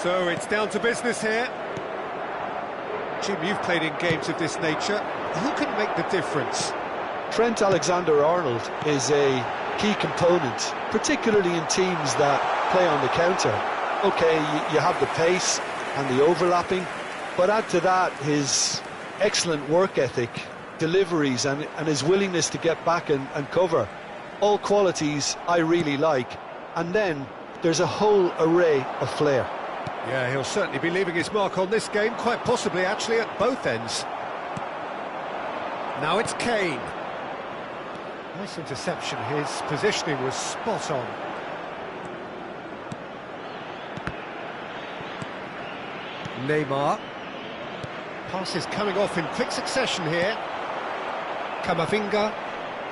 So it's down to business here. Jim, you've played in games of this nature. Who can make the difference? Trent Alexander-Arnold is a key component, particularly in teams that play on the counter. Okay, you have the pace and the overlapping, but add to that his excellent work ethic, deliveries and his willingness to get back and cover. All qualities I really like. And then there's a whole array of flair. Yeah, he'll certainly be leaving his mark on this game, quite possibly actually at both ends. Now it's Kane. Nice interception, his positioning was spot on. Neymar. Passes coming off in quick succession here. Camavinga.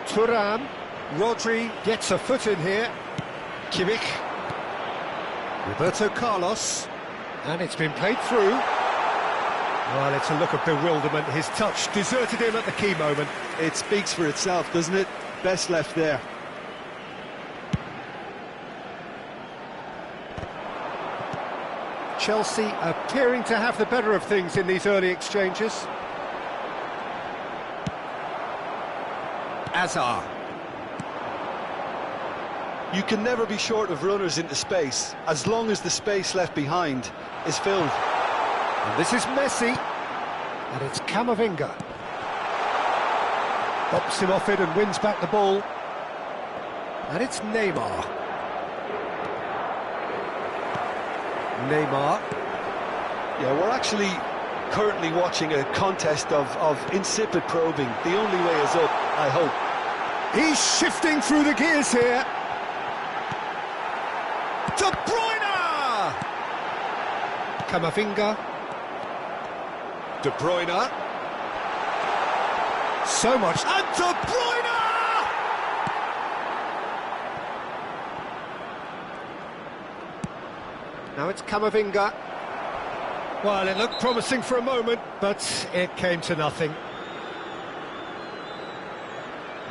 Thuram. Rodri gets a foot in here. Kimmich. Roberto Carlos. And it's been played through. Well, it's a look of bewilderment. His touch deserted him at the key moment. It speaks for itself, doesn't it? Best left there. Chelsea appearing to have the better of things in these early exchanges. Azar. You can never be short of runners into space, as long as the space left behind is filled. And this is Messi. And it's Camavinga. Bops him off it and wins back the ball. And it's Neymar. Neymar. Yeah, we're actually currently watching a contest of insipid probing. The only way is up, I hope. He's shifting through the gears here. De Bruyne! Camavinga. De Bruyne. So much. And De Bruyne! Now it's Camavinga. Well, it looked promising for a moment, but it came to nothing.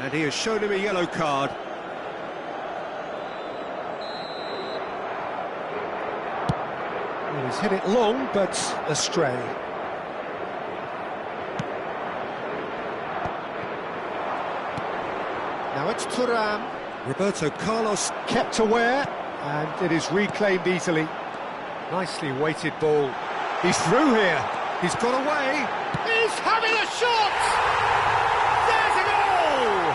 And he has shown him a yellow card. Well, he's hit it long, but astray. Now it's Thuram. Roberto Carlos kept aware, and it is reclaimed easily. Nicely weighted ball. He's through here. He's got away. He's having a shot! There's a goal!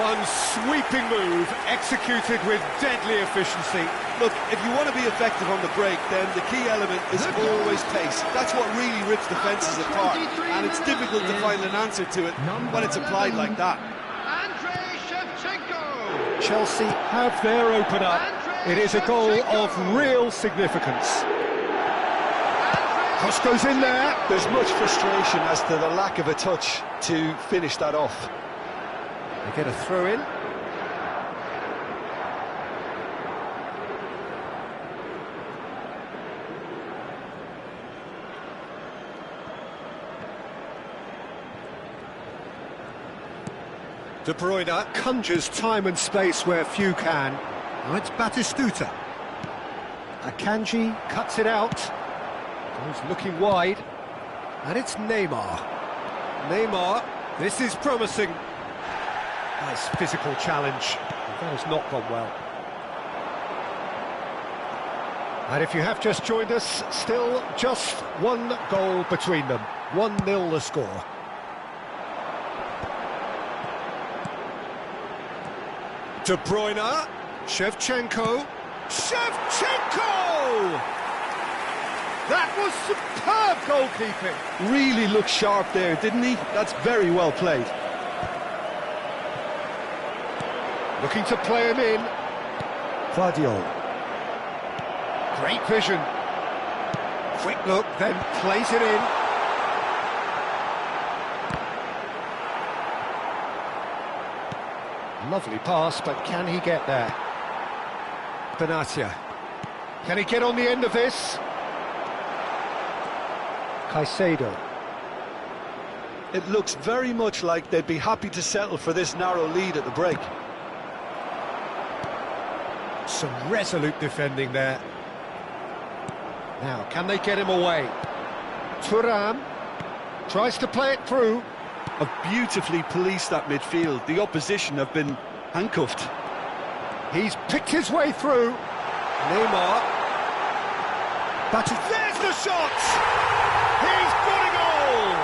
One sweeping move, executed with deadly efficiency. Look, if you want to be effective on the break, then the key element is always pace. That's what really rips defences apart, and it's difficult to find an answer to it when it's applied like that. Chelsea have their opener. It is a goal of real significance. Cross goes in there. There's much frustration as to the lack of a touch to finish that off. They get a throw in. De Bruyne conjures time and space where few can. Now it's Batistuta. Akanji cuts it out. He's looking wide. And it's Neymar. Neymar, this is promising. Nice physical challenge. That has not gone well. And if you have just joined us, still just one goal between them. 1-0 the score. De Bruyne, Shevchenko, That was superb goalkeeping. Really looked sharp there, didn't he? That's very well played. Looking to play him in. Guardiola. Great vision. Quick look, then plays it in. Lovely pass, but can he get there? Benatia. Can he get on the end of this? Caicedo. It looks very much like they'd be happy to settle for this narrow lead at the break. Some resolute defending there. Now, can they get him away? Thuram tries to play it through. Have beautifully policed that midfield. The opposition have been handcuffed. He's picked his way through. Neymar. But there's the shot! He's got a goal!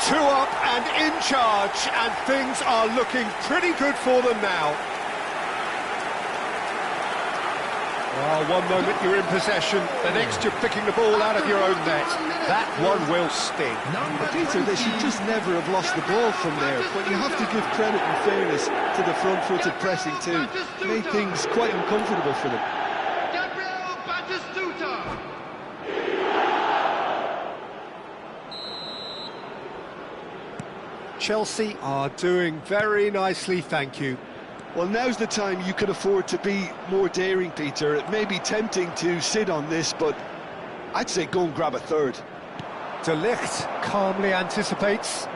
2 up and in charge, and things are looking pretty good for them now. Well, one moment you're in possession, the next you're picking the ball out of your own net. That one will sting. Peter, they should just never have lost the ball from there, but you have to give credit and fairness to the front-footed pressing too. Made things quite uncomfortable for them. Chelsea are doing very nicely, thank you. Well, now's the time you can afford to be more daring, Peter. It may be tempting to sit on this, but I'd say go and grab a third. De Ligt calmly anticipates.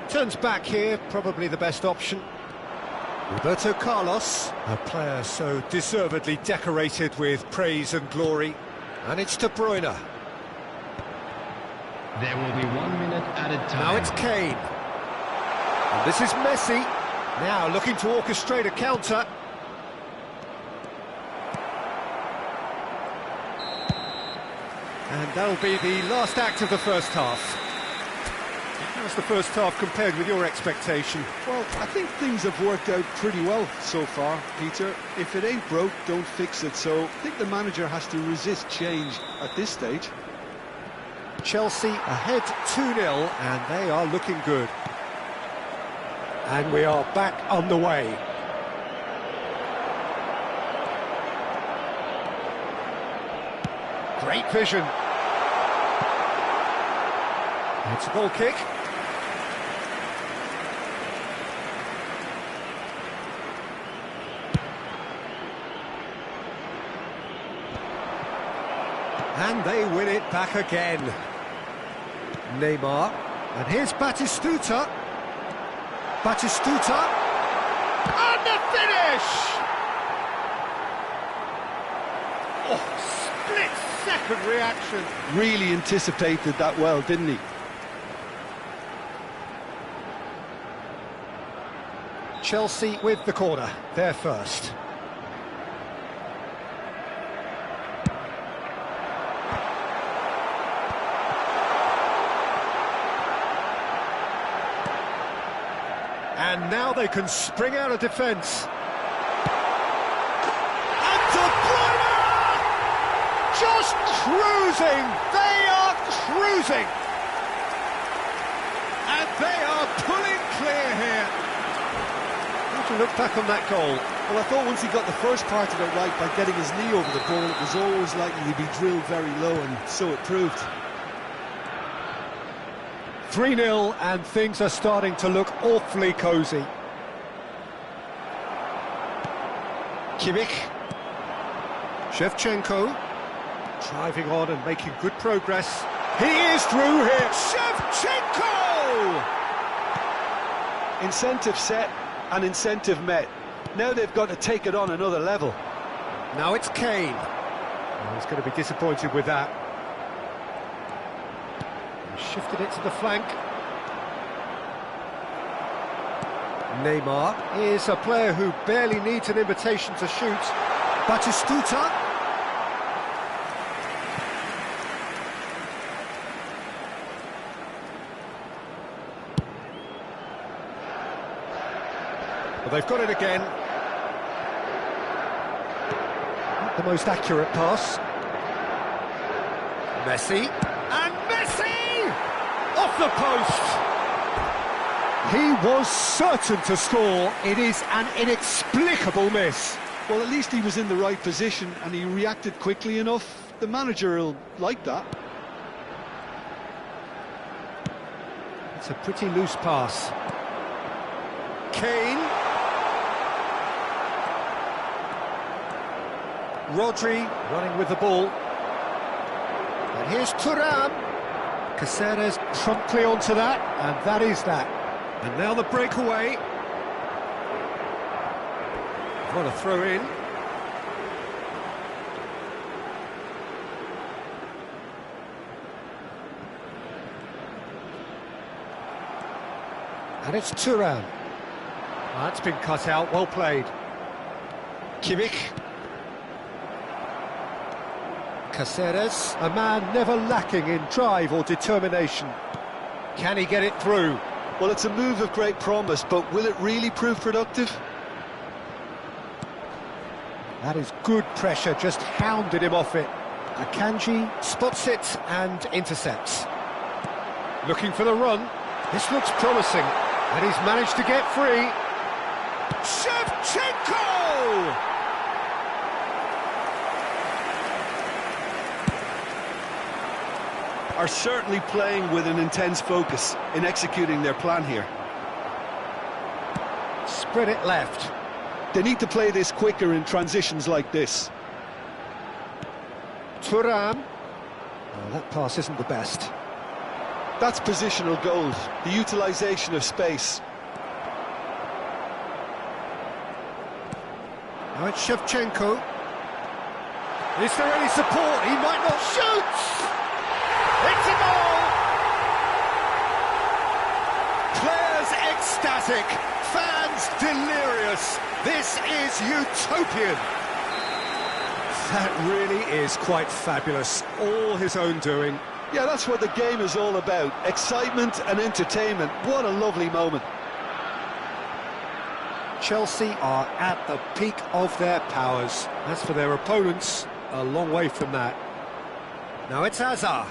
Turns back here, probably the best option. Roberto Carlos, a player so deservedly decorated with praise and glory. And it's De Bruyne. There will be 1 minute added time. Now it's Kane. And this is Messi. Now looking to orchestrate a counter. And that'll be the last act of the first half. How's the first half compared with your expectation? Well, I think things have worked out pretty well so far, Peter. If it ain't broke, don't fix it. So I think the manager has to resist change at this stage. Chelsea ahead 2-0, and they are looking good. And we are back underway. Great vision. It's a goal kick. And they win it back again. Neymar. And here's Batistuta. Batistuta. And the finish! Oh, split-second reaction. Really anticipated that well, didn't he? Chelsea with the corner, they're first. And now they can spring out of defence. And De Bruyne! Just cruising! They are cruising! And they are pulling clear here. How do you look back on that goal? Well, I thought once he got the first part of it right by getting his knee over the ball, it was always likely to be drilled very low, and so it proved. 3-0, and things are starting to look awfully cosy. Kimmich. Shevchenko. Driving on and making good progress. He is through here. Shevchenko! Incentive set and incentive met. Now they've got to take it on another level. Now it's Kane. Oh, he's going to be disappointed with that. Shifted it to the flank. Neymar is a player who barely needs an invitation to shoot. Batistuta. Well, they've got it again. Not the most accurate pass. Messi. And Messi! Off the post! He was certain to score. It is an inexplicable miss. Well, at least he was in the right position and he reacted quickly enough. The manager will like that. It's a pretty loose pass. Kane. Rodri running with the ball. And here's Thuram. Caceres promptly onto that, and that is that. And now the breakaway. What a throw in. And it's Thuram. That's been cut out, well played. Kimmich. Caceres, a man never lacking in drive or determination. Can he get it through? Well, it's a move of great promise, but will it really prove productive? That is good pressure, just hounded him off it. Akanji spots it and intercepts. Looking for the run. This looks promising, and he's managed to get free. Shevchenko! Are certainly playing with an intense focus in executing their plan here. Spread it left. They need to play this quicker in transitions like this. Thuram. Oh, that pass isn't the best. That's positional gold, the utilisation of space. Now it's Shevchenko. Is there any support? He might not shoot! It's a goal! Players ecstatic, fans delirious. This is utopian. That really is quite fabulous. All his own doing. Yeah, that's what the game is all about. Excitement and entertainment. What a lovely moment. Chelsea are at the peak of their powers. As for their opponents, a long way from that. Now it's Hazard.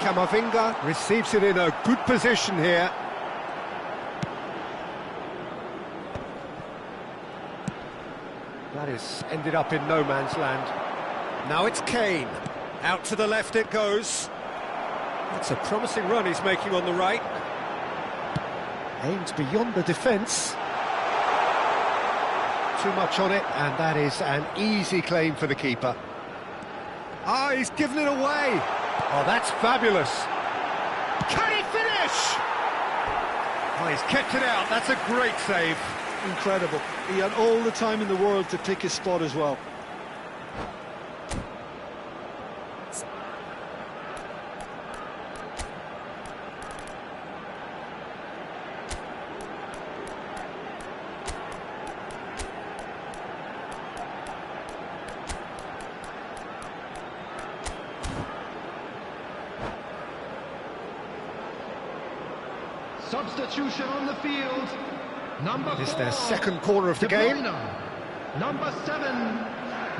Camavinga receives it in a good position here. That is ended up in no man's land. Now it's Kane. Out to the left it goes. That's a promising run he's making on the right. Aimed beyond the defence. Too much on it, and that is an easy claim for the keeper. Ah, he's given it away. Oh, that's fabulous. Can he finish? Oh, he's kept it out. That's a great save. Incredible. He had all the time in the world to pick his spot as well. Substitution on the field. Number It is 4, their second corner of the De game. Bruyne. Number 7,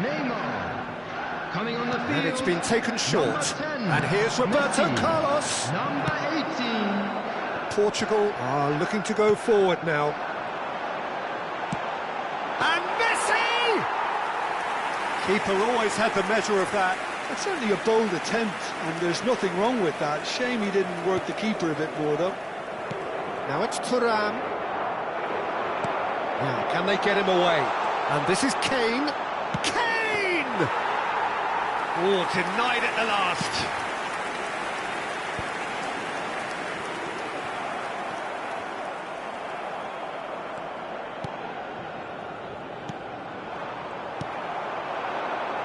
Neymar. Coming on the field. And it's been taken short. Number 10, And here's Roberto Messi. Carlos. Number 18. Portugal are looking to go forward now. And Messi! Keeper always had the measure of that. It's certainly a bold attempt, and there's nothing wrong with that. Shame he didn't work the keeper a bit more, though. Now it's Thuram. Now, can they get him away? And this is Kane. Kane! Oh, denied at the last.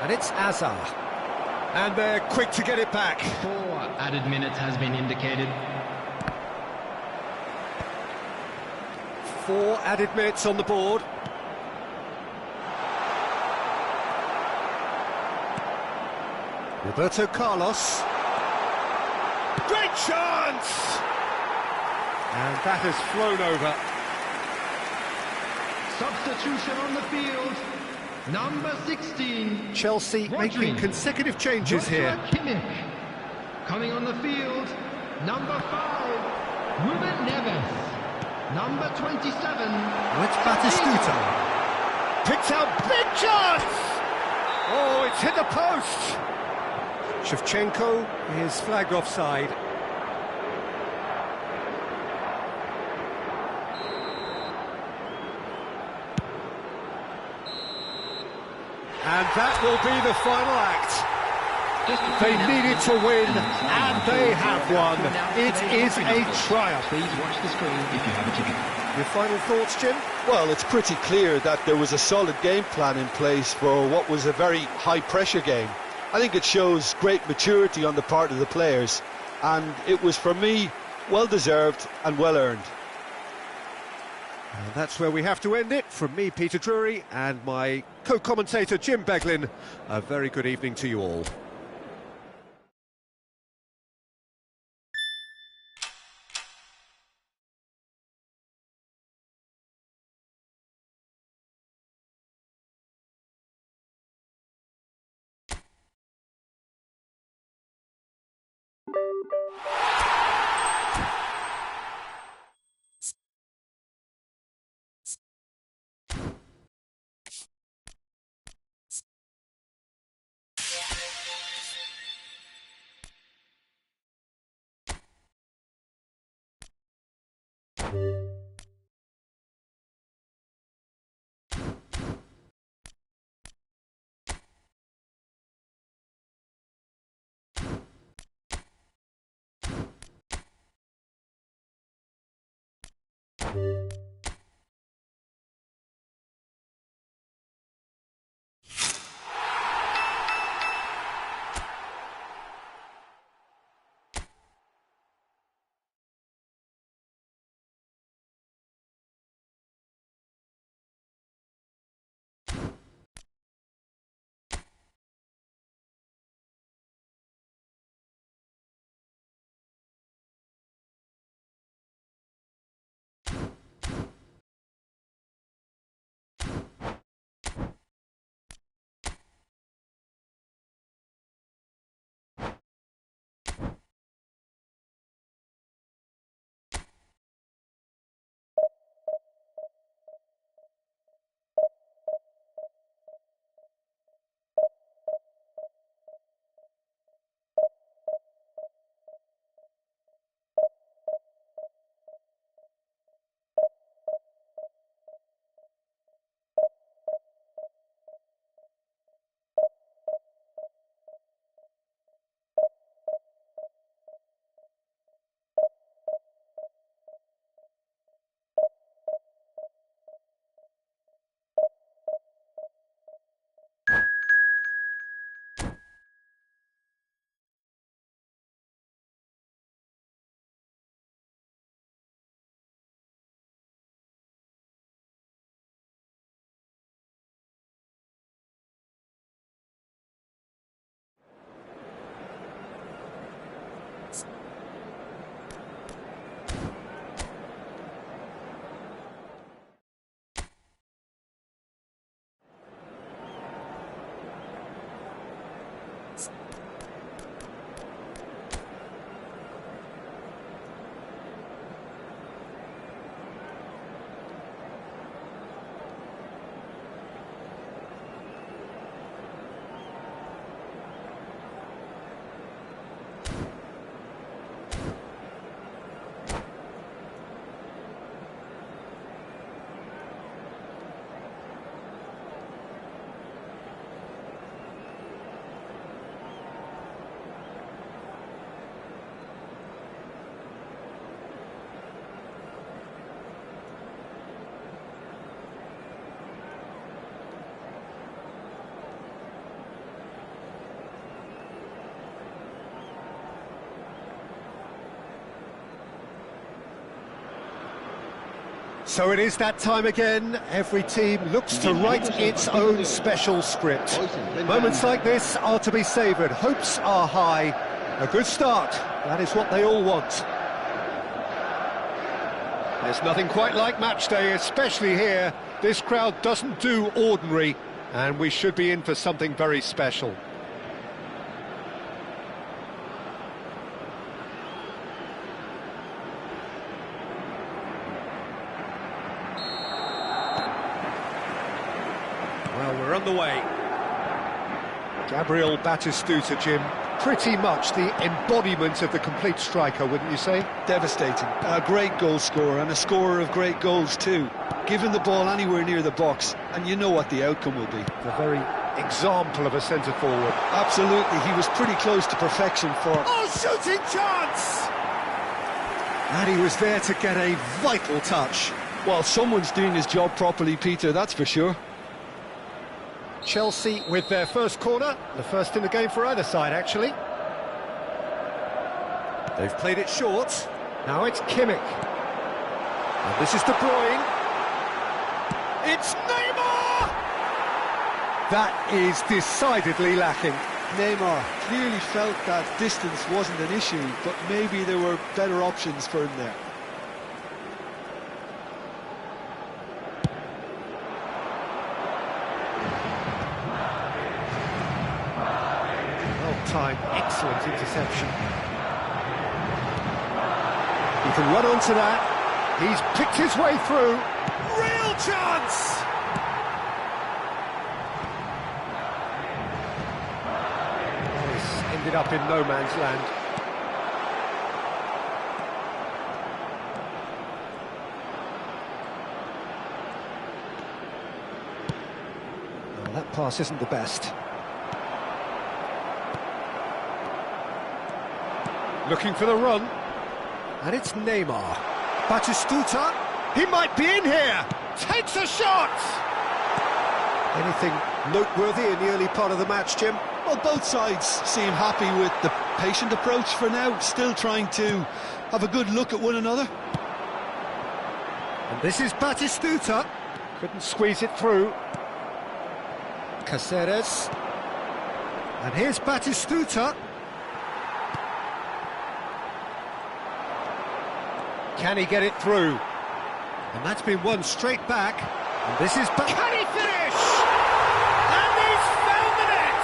And it's Hazard. And they're quick to get it back. 4 added minutes has been indicated. 4 added minutes on the board. Roberto Carlos. Great chance! And that has flown over. Substitution on the field. Number 16. Chelsea making consecutive changes here. Kimmich. Coming on the field. Number 5. Ruben Neves. Number 27. Let's Batistuta. Picks out big chance! Oh, it's hit the post! Shevchenko is flagged offside. And that will be the final act. They needed to win, and they have won. It is a triumph. Please watch the screen if you have a ticket. Your final thoughts, Jim? Well, it's pretty clear that there was a solid game plan in place for what was a very high-pressure game. I think it shows great maturity on the part of the players, and it was, for me, well-deserved and well-earned. And that's where we have to end it. From me, Peter Drury, and my co-commentator, Jim Beglin, a very good evening to you all. So it is that time again. Every team looks to write its own special script. Moments like this are to be savoured. Hopes are high. A good start. That is what they all want. There's nothing quite like match day, especially here. This crowd doesn't do ordinary, and we should be in for something very special. Well, we're on the way. Gabriel Batistuta, Jim. Pretty much the embodiment of the complete striker, wouldn't you say? Devastating. A great goal scorer and a scorer of great goals too. Give him the ball anywhere near the box and you know what the outcome will be. A very example of a centre-forward. Absolutely, he was pretty close to perfection for... Oh, shooting chance! And he was there to get a vital touch. Well, someone's doing his job properly, Peter, that's for sure. Chelsea with their first corner, the first in the game for either side, actually. They've played it short. Now it's Kimmich. And this is De Bruyne. It's Neymar! That is decidedly lacking. Neymar clearly felt that distance wasn't an issue, but maybe there were better options for him there. Well-timed, excellent interception. He can run onto that. He's picked his way through. Real chance! This ended up in no man's land. Well, that pass isn't the best. Looking for the run. And it's Neymar. Batistuta, he might be in here! Takes a shot! Anything noteworthy in the early part of the match, Jim? Well, both sides seem happy with the patient approach for now, still trying to have a good look at one another. And this is Batistuta. Couldn't squeeze it through. Caceres. And here's Batistuta. Can he get it through? And that's been won straight back. And this is... Can he finish? And he's found the net!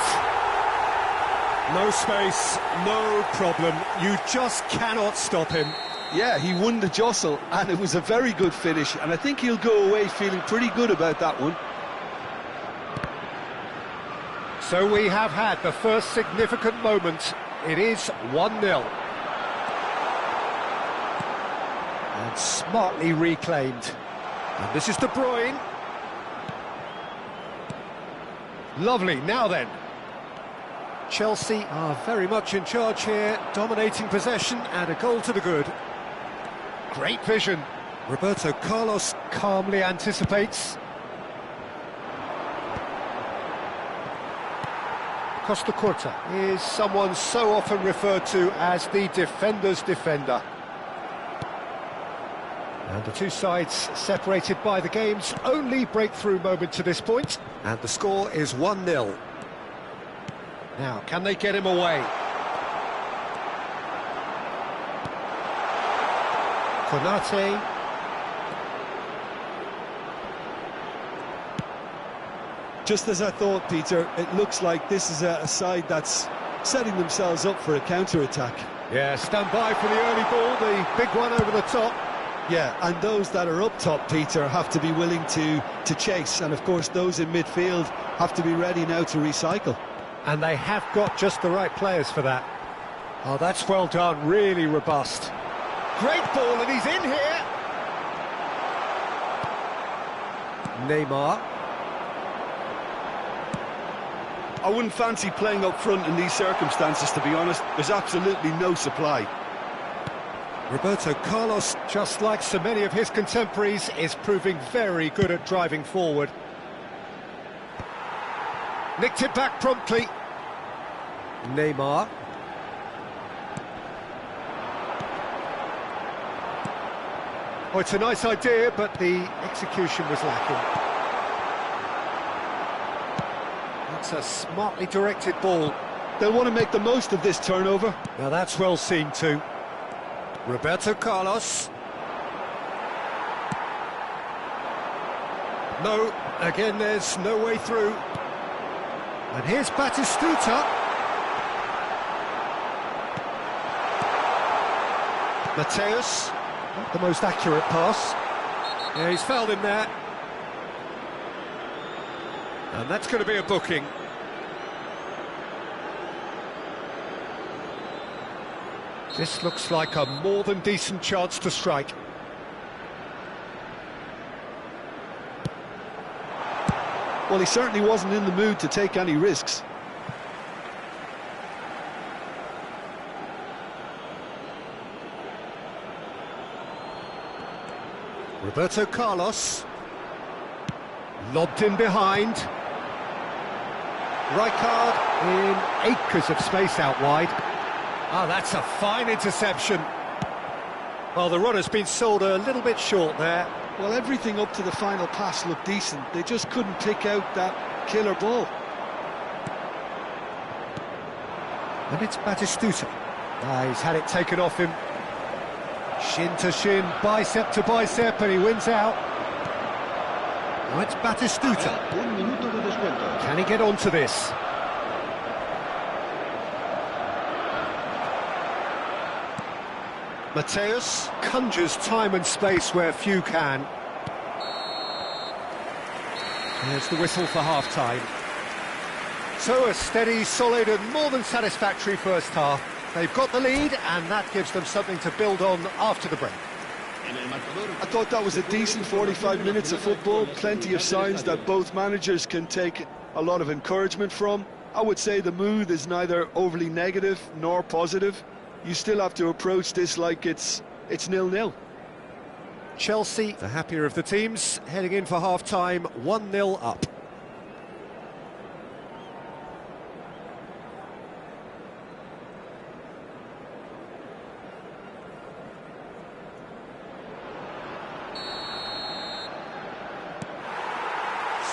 No space, no problem. You just cannot stop him. Yeah, he won the jostle, and it was a very good finish, and I think he'll go away feeling pretty good about that one. So we have had the first significant moment. It is 1-0. And smartly reclaimed. And this is De Bruyne. Lovely, now then. Chelsea are very much in charge here, dominating possession and a goal to the good. Great vision. Roberto Carlos calmly anticipates. Costa Curta is someone so often referred to as the defender's defender. And the two sides separated by the game's only breakthrough moment to this point. And the score is 1-0. Now, can they get him away? Konate. Just as I thought, Peter, it looks like this is a side that's setting themselves up for a counter-attack. Yeah, stand by for the early ball, the big one over the top. Yeah, and those that are up top, Peter, have to be willing to chase. And, of course, those in midfield have to be ready now to recycle. And they have got just the right players for that. Oh, that's well done, really robust. Great ball, and he's in here. Neymar. I wouldn't fancy playing up front in these circumstances, to be honest. There's absolutely no supply. Roberto Carlos, just like so many of his contemporaries, is proving very good at driving forward. Nicked it back promptly. Neymar. Oh, it's a nice idea, but the execution was lacking. That's a smartly directed ball. They'll want to make the most of this turnover. Now that's well seen too. Roberto Carlos. No, again there's no way through. And here's Batistuta. Mateus. Not the most accurate pass. Yeah, he's fouled him there. And that's going to be a booking. This looks like a more than decent chance to strike. Well, he certainly wasn't in the mood to take any risks. Roberto Carlos. Lobbed in behind. Rijkaard in acres of space out wide. Ah, that's a fine interception. Well, the runner's been sold a little bit short there. Well, everything up to the final pass looked decent. They just couldn't pick out that killer ball. And it's Batistuta. Ah, he's had it taken off him. Shin to shin, bicep to bicep, and he wins out. Now it's Batistuta. Can he get onto this? Mateus conjures time and space where few can. There's the whistle for half-time. So a steady, solid and more than satisfactory first half. They've got the lead and that gives them something to build on after the break. I thought that was a decent 45 minutes of football, plenty of signs that both managers can take a lot of encouragement from. I would say the mood is neither overly negative nor positive. You still have to approach this like it's 0-0. Chelsea, the happier of the teams, heading in for half-time, 1-0 up.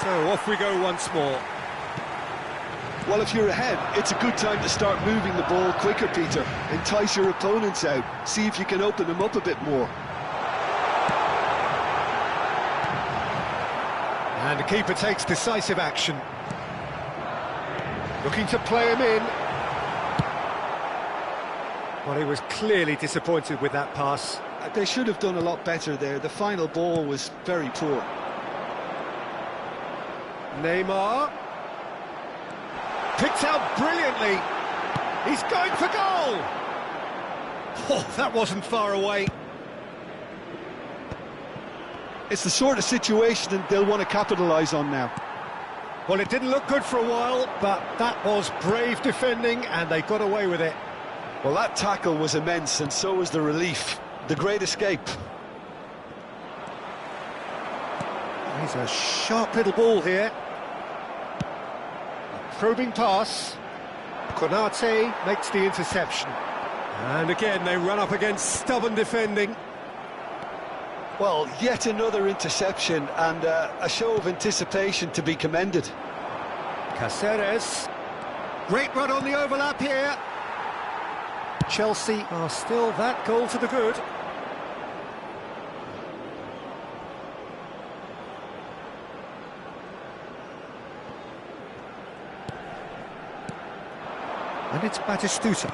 So off we go once more. Well, if you're ahead, it's a good time to start moving the ball quicker, Peter. Entice your opponents out. See if you can open them up a bit more. And the keeper takes decisive action. Looking to play him in. Well, he was clearly disappointed with that pass. They should have done a lot better there. The final ball was very poor. Neymar. Picked out brilliantly. He's going for goal. Oh, that wasn't far away. It's the sort of situation that they'll want to capitalise on now. Well, it didn't look good for a while, but that was brave defending and they got away with it. Well, that tackle was immense and so was the relief. The great escape. He's a sharp little ball here. Probing pass. Konate makes the interception. And again, they run up against stubborn defending. Well, yet another interception and a show of anticipation to be commended. Cáceres. Great run on the overlap here. Chelsea are still that goal to the good. And it's Batistuta,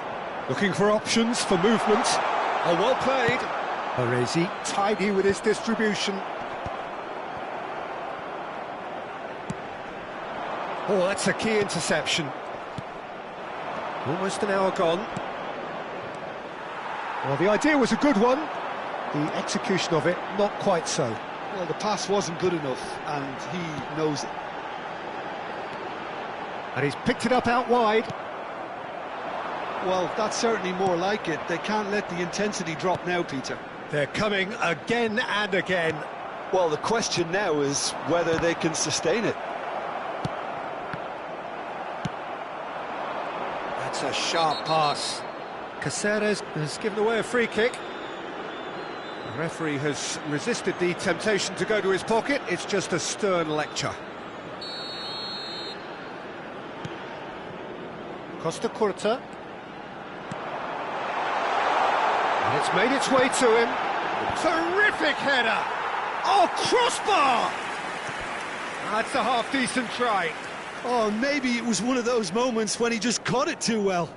looking for options for movement. Oh, well played. Baresi, tidy with his distribution. Oh, that's a key interception. Almost an hour gone. Well, the idea was a good one. The execution of it, not quite so. Well, the pass wasn't good enough, and he knows it. And he's picked it up out wide. Well, that's certainly more like it. They can't let the intensity drop now, Peter. They're coming again and again. Well, the question now is whether they can sustain it. That's a sharp pass. Cáceres has given away a free kick. The referee has resisted the temptation to go to his pocket. It's just a stern lecture. Costa Curta. And it's made its way to him. Terrific header! Oh, crossbar! That's a half-decent try. Oh, maybe it was one of those moments when he just caught it too well.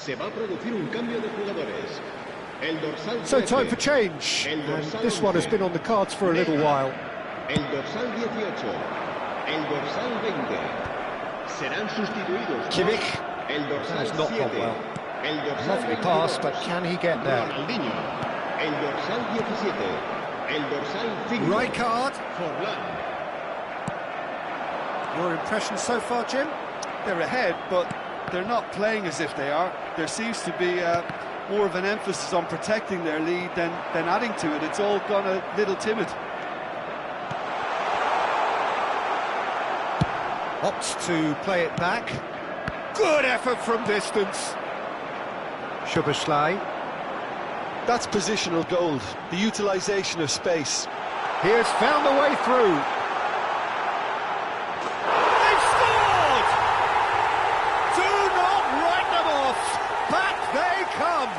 Se va a producir un cambio de jugadores. El dorsal 13. So time for change, and this one has been on the cards for a little while. El dorsal 18. El dorsal 20. Serán sustituidos. Kimmich. El dorsal That has not 7. gone well. El dorsal Lovely 22. pass, but can he get there? Ronaldinho. El dorsal 17. El dorsal 5. Right card. Forlán. Your impression so far, Jim? They're ahead, but they're not playing as if they are. There seems to be more of an emphasis on protecting their lead than adding to it. It's all gone a little timid. Opts to play it back. Good effort from distance. Szoboszlai. That's positional gold, the utilisation of space. He has found a way through. They've scored! Do not write them off. Back they come.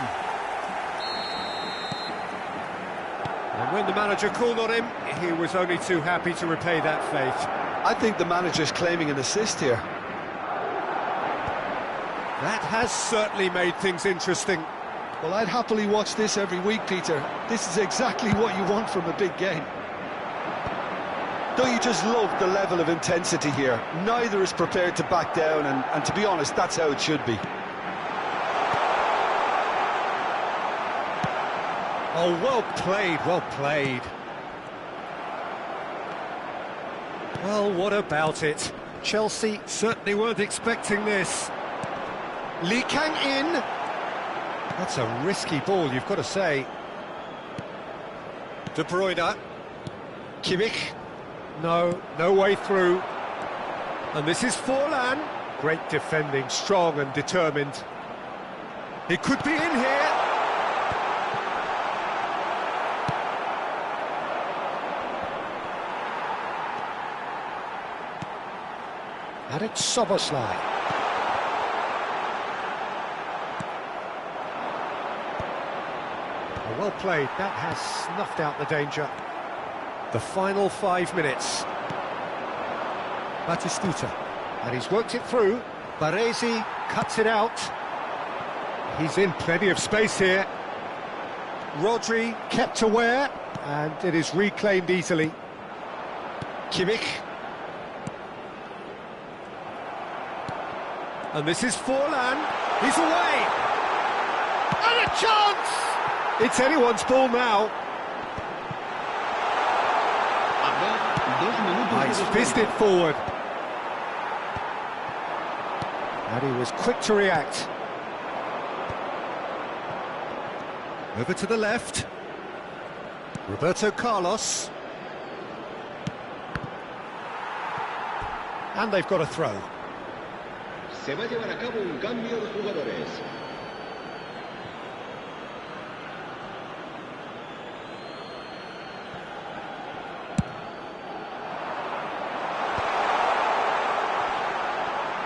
And when the manager called on him, he was only too happy to repay that faith. I think the manager's claiming an assist here. That has certainly made things interesting. Well, I'd happily watch this every week, Peter. This is exactly what you want from a big game. Don't you just love the level of intensity here? Neither is prepared to back down, and to be honest, that's how it should be. Oh, well played, well played. Well, what about it? Chelsea certainly weren't expecting this. Lee Kang in. That's a risky ball, you've got to say. De Bruyne. Kimmich. No way through. And this is Forlan. Great defending, strong and determined. He could be in here. And it's Szoboszlai. Well played, that has snuffed out the danger. The final 5 minutes. Batistuta, and he's worked it through. Baresi cuts it out. He's in plenty of space here. Rodri kept aware, and it is reclaimed easily. Kimmich. And this is Forlan. He's away. And a chance! It's anyone's ball now. He's fizzed it forward. And he was quick to react. Over to the left. Roberto Carlos. And they've got a throw. Se va a llevar a cabo un cambio de jugadores.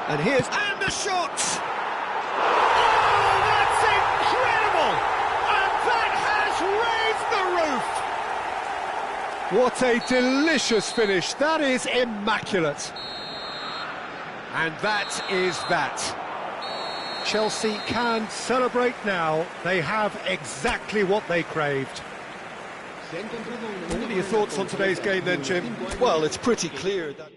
And here's... And the shot! Oh, that's incredible! And that has raised the roof! What a delicious finish. That is immaculate. And that is that. Chelsea can celebrate now. They have exactly what they craved. What are your thoughts on today's game then, Jim? Well, it's pretty clear that...